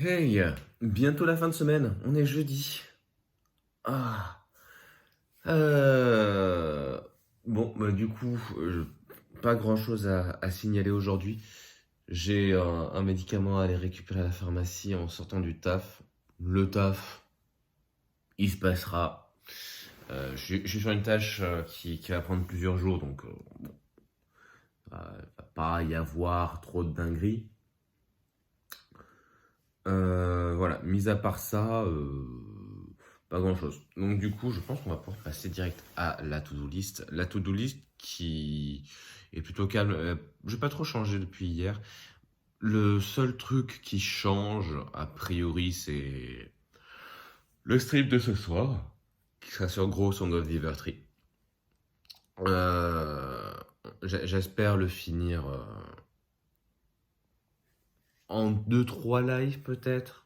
Hey, bientôt la fin de semaine, on est jeudi. Ah. Euh, Bon, bah, du coup, pas grand-chose à signaler aujourd'hui. J'ai un médicament à aller récupérer à la pharmacie en sortant du taf. Le taf, il se passera. Je suis sur une tâche qui va prendre plusieurs jours, donc bon, va pas y avoir trop de dingueries. Voilà, mis à part ça, pas grand chose. Donc, du coup, je pense qu'on va pouvoir passer direct à la to-do list. La to-do list qui est plutôt calme. J'ai pas trop changé depuis hier. Le seul truc qui change, a priori, c'est le strip de ce soir, qui sera sur Gros Song of Divertry. Euh, J'espère le finir en deux trois lives peut-être.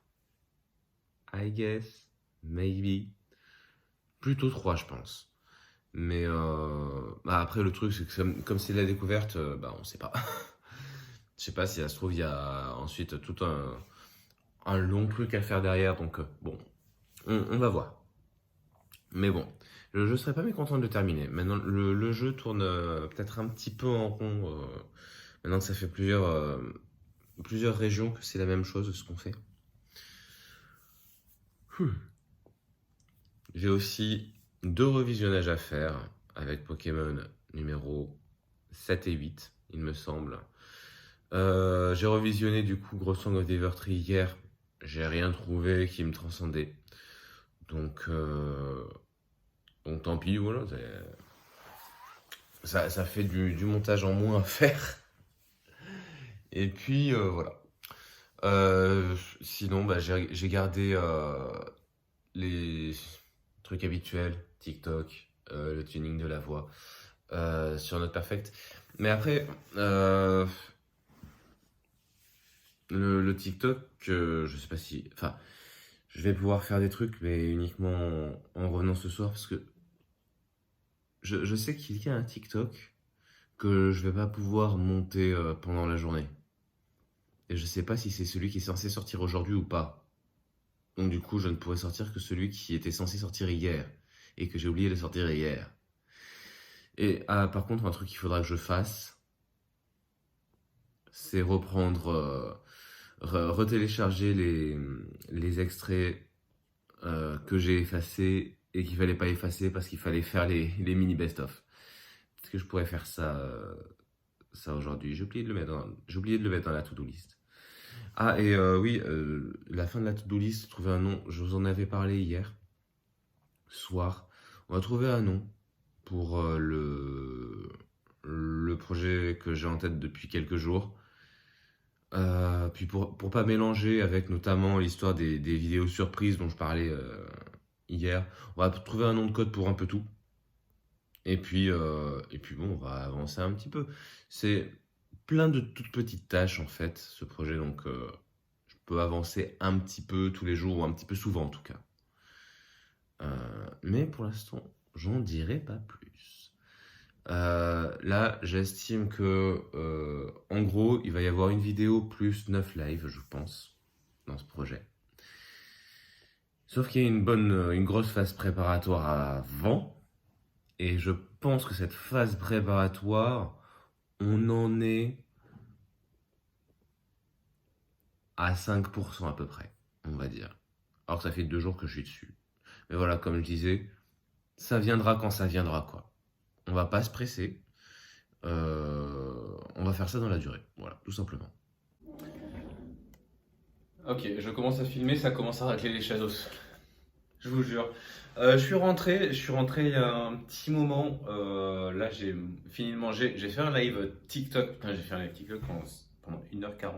I guess, maybe. Plutôt 3 je pense. Mais bah, après, le truc, c'est que comme c'est de la découverte, bah, on sait pas. Je sais pas si ça se trouve, il y a ensuite tout un long truc à faire derrière. Donc, bon, on va voir. Mais bon, le jeu serait pas mécontent de le terminer. Maintenant, le jeu tourne peut-être un petit peu en rond. Maintenant que ça fait plusieurs régions que c'est la même chose, ce qu'on fait. J'ai aussi 2 revisionnages à faire avec Pokémon numéro 7 et 8, il me semble. J'ai revisionné du coup Gros Song of Divertry hier. J'ai rien trouvé qui me transcendait. Donc, donc tant pis, voilà. Ça fait du montage en moins à faire. Et puis voilà. Sinon, bah, j'ai gardé les trucs habituels, TikTok, le tuning de la voix sur Note Perfect. Mais après, le TikTok, je sais pas si. Enfin, je vais pouvoir faire des trucs, mais uniquement en revenant ce soir, parce que je sais qu'il y a un TikTok que je vais pas pouvoir monter pendant la journée. Et je sais pas si c'est celui qui est censé sortir aujourd'hui ou pas. Donc du coup, je ne pourrais sortir que celui qui était censé sortir hier. Et que j'ai oublié de sortir hier. Et par contre, un truc qu'il faudra que je fasse, c'est reprendre, retélécharger les extraits que j'ai effacés et qu'il fallait pas effacer parce qu'il fallait faire les mini best-of. Est-ce que je pourrais faire ça aujourd'hui? J'ai oublié de le mettre dans la to-do list. Ah, et oui, la fin de la to-do list, trouver un nom. Je vous en avais parlé hier soir. On va trouver un nom pour le projet que j'ai en tête depuis quelques jours. Puis pour pas mélanger avec notamment l'histoire des vidéos surprises dont je parlais hier, on va trouver un nom de code pour un peu tout. Et puis bon, on va avancer un petit peu. C'est plein de toutes petites tâches en fait, ce projet. Donc je peux avancer un petit peu tous les jours, ou un petit peu souvent en tout cas. Mais pour l'instant, j'en dirai pas plus. Là, j'estime que, en gros, il va y avoir une vidéo plus 9 lives, je pense, dans ce projet. Sauf qu'il y a une grosse phase préparatoire avant. Et je pense que cette phase préparatoire, on en est à 5% à peu près, on va dire. Alors que ça fait 2 jours que je suis dessus. Mais voilà, comme je disais, ça viendra quand ça viendra, quoi. On va pas se presser. On va faire ça dans la durée. Voilà, tout simplement. Ok, je commence à filmer, ça commence à racler les shadows. Je vous jure. Je suis rentré il y a un petit moment. Là, j'ai fini de manger. J'ai fait un live TikTok. Putain, j'ai fait un live TikTok pendant 1h40.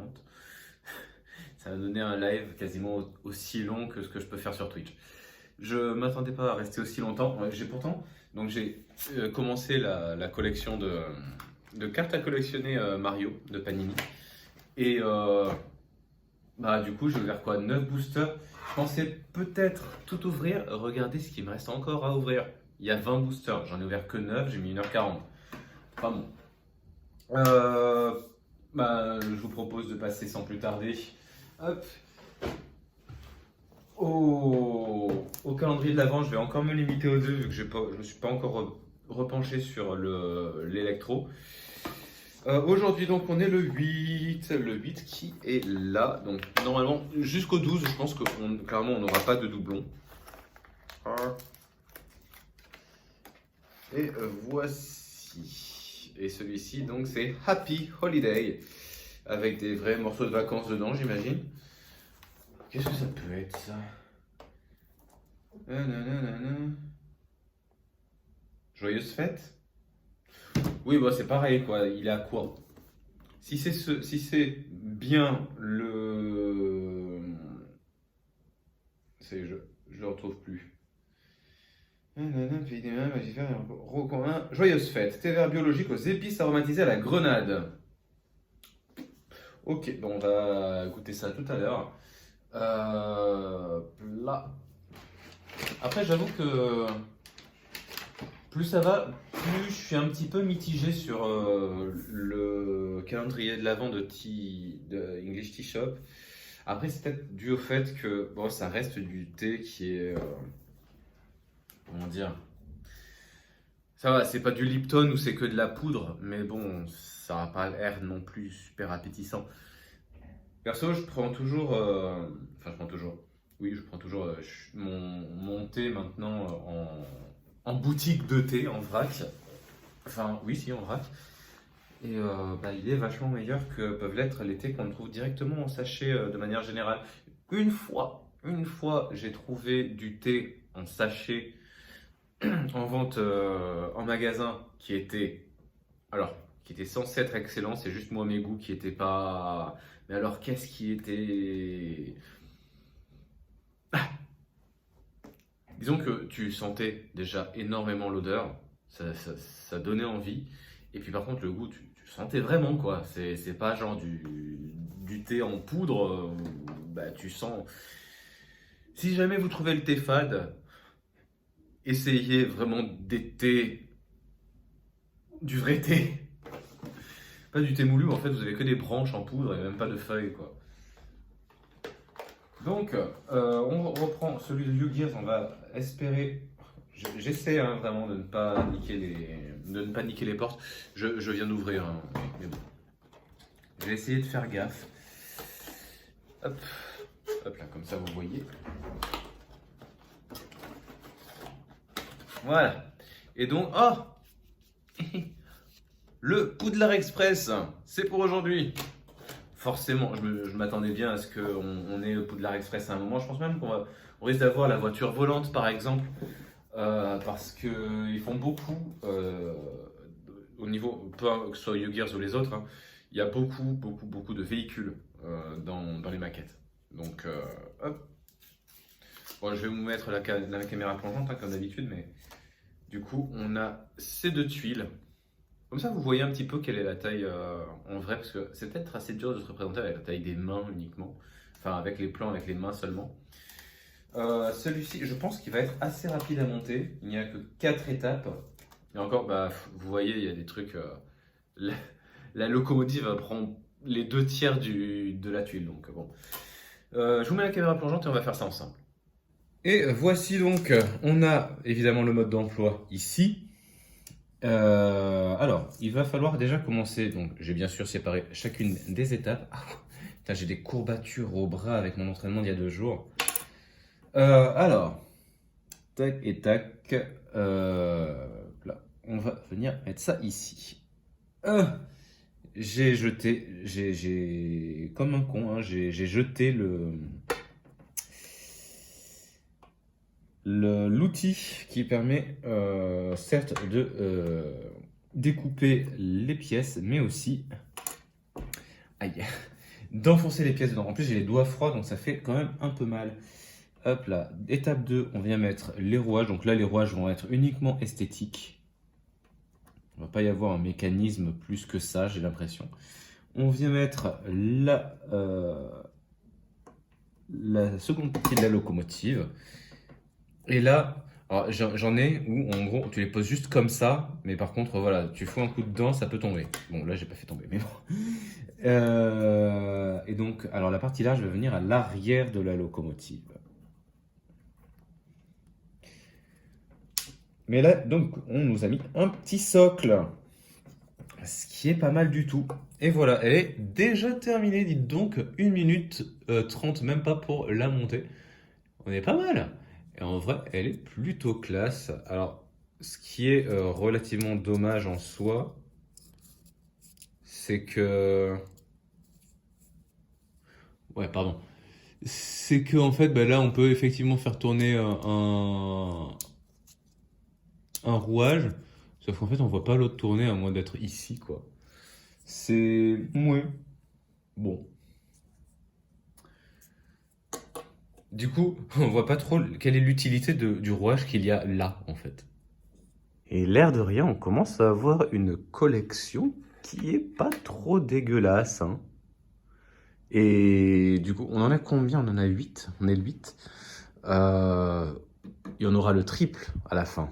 Ça m'a donné un live quasiment aussi long que ce que je peux faire sur Twitch. Je m'attendais pas à rester aussi longtemps. J'ai commencé la collection de cartes à collectionner Mario de Panini. Et bah, du coup, j'ai ouvert quoi? 9 boosters. Je pensais peut-être tout ouvrir. Regardez ce qu'il me reste encore à ouvrir. Il y a 20 boosters. J'en ai ouvert que 9. J'ai mis 1h40. Pas bon. Bah, je vous propose de passer sans plus tarder. Hop. au calendrier de l'Avent, je vais encore me limiter aux deux vu que je ne me suis pas encore repenché sur l'électro. Aujourd'hui, donc, on est le 8 qui est là. Donc, normalement, jusqu'au 12, je pense que clairement, on n'aura pas de doublon. Et voici. Et celui-ci, donc, c'est Happy Holiday. Avec des vrais morceaux de vacances dedans, j'imagine. Qu'est-ce que ça peut être, ça? Nanana. Joyeuse fête? Oui, bah c'est pareil, quoi. Il est à quoi? Si c'est bien le... Je le retrouve plus. Pays des mains, magifère, joyeuse fête. Thé vert biologique aux épices aromatisées à la grenade. Ok, bon, on va goûter ça tout à l'heure. Là. Après, j'avoue que plus ça va, plus je suis un petit peu mitigé sur le calendrier de l'Avent de English Tea Shop. Après, c'est peut-être dû au fait que bon, ça reste du thé qui est. Comment dire? Ça va, c'est pas du Lipton ou c'est que de la poudre, mais bon, ça n'a pas l'air non plus super appétissant. Perso, je prends toujours. Enfin, je prends toujours. Oui, je prends toujours mon thé maintenant en boutique de thé, en vrac. Enfin, oui, si, en vrac. Et bah, il est vachement meilleur que peuvent l'être les thés qu'on trouve directement en sachet de manière générale. Une fois, j'ai trouvé du thé en sachet en vente en magasin qui était censé être excellent. C'est juste moi, mes goûts qui étaient pas. Mais alors, qu'est-ce qui était. Disons que tu sentais déjà énormément l'odeur, ça donnait envie. Et puis par contre, le goût, tu sentais vraiment quoi. C'est pas genre du thé en poudre, bah, tu sens. Si jamais vous trouvez le thé fade, essayez vraiment des thés, du vrai thé. Pas du thé moulu, en fait, vous avez que des branches en poudre et même pas de feuilles quoi. Donc, on reprend celui de Yu-Gi-Oh! On va espérer. J'essaie hein, vraiment de ne pas niquer les portes. Je viens d'ouvrir, hein, mais bon. Je vais essayer de faire gaffe. Hop, hop là, comme ça vous voyez. Voilà. Et donc, oh le Poudlard Express, c'est pour aujourd'hui. Forcément, je m'attendais bien à ce qu'on ait le Poudlard Express à un moment. Je pense même qu'on risque d'avoir la voiture volante, par exemple, parce qu'ils font beaucoup au niveau, peu que ce soit Yu-Gears ou les autres, hein, il y a beaucoup de véhicules dans les maquettes. Donc, hop. Bon, je vais vous mettre la caméra plongeante, hein, comme d'habitude, mais du coup, on a ces deux tuiles. Comme ça, vous voyez un petit peu quelle est la taille en vrai, parce que c'est peut-être assez dur de se représenter avec la taille des mains uniquement, enfin avec les plans, avec les mains seulement. Celui-ci, je pense qu'il va être assez rapide à monter, il n'y a que 4 étapes. Et encore, bah, vous voyez, il y a des trucs, la locomotive va prendre les 2 tiers de la tuile, donc bon. Je vous mets la caméra plongeante et on va faire ça ensemble. Et voici donc, on a évidemment le mode d'emploi ici. Alors, il va falloir déjà commencer. Donc, j'ai bien sûr séparé chacune des étapes. Ah, putain, j'ai des courbatures au bras avec mon entraînement d'il y a 2 jours. Alors, tac et tac. Là, on va venir mettre ça ici. J'ai jeté, comme un con, hein, j'ai jeté l'outil qui permet certes de découper les pièces, mais aussi aïe, d'enfoncer les pièces dedans. En plus, j'ai les doigts froids, donc ça fait quand même un peu mal. Hop là, étape 2, on vient mettre les rouages. Donc là, les rouages vont être uniquement esthétiques. Il ne va pas y avoir un mécanisme plus que ça, j'ai l'impression. On vient mettre la seconde partie de la locomotive. Et là, j'en ai où en gros tu les poses juste comme ça, mais par contre voilà, tu fous un coup dedans, ça peut tomber. Bon là j'ai pas fait tomber, mais bon. Et donc, alors la partie là, je vais venir à l'arrière de la locomotive. Mais là, donc, on nous a mis un petit socle, ce qui est pas mal du tout. Et voilà, elle est déjà terminée, dites donc, 1 minute 30, même pas pour la monter. On est pas mal. Et en vrai, elle est plutôt classe. Alors, ce qui est relativement dommage en soi, c'est que... Ouais, pardon. C'est que en fait, bah là, on peut effectivement faire tourner un rouage, sauf qu'en fait, on voit pas l'autre tourner à moins d'être ici, quoi. C'est... Ouais. Bon. Du coup, on voit pas trop quelle est l'utilité du rouage qu'il y a là, en fait. Et l'air de rien, on commence à avoir une collection qui est pas trop dégueulasse, hein. Et du coup, on en a combien? On en a 8. On est le 8. Il y en aura le triple à la fin.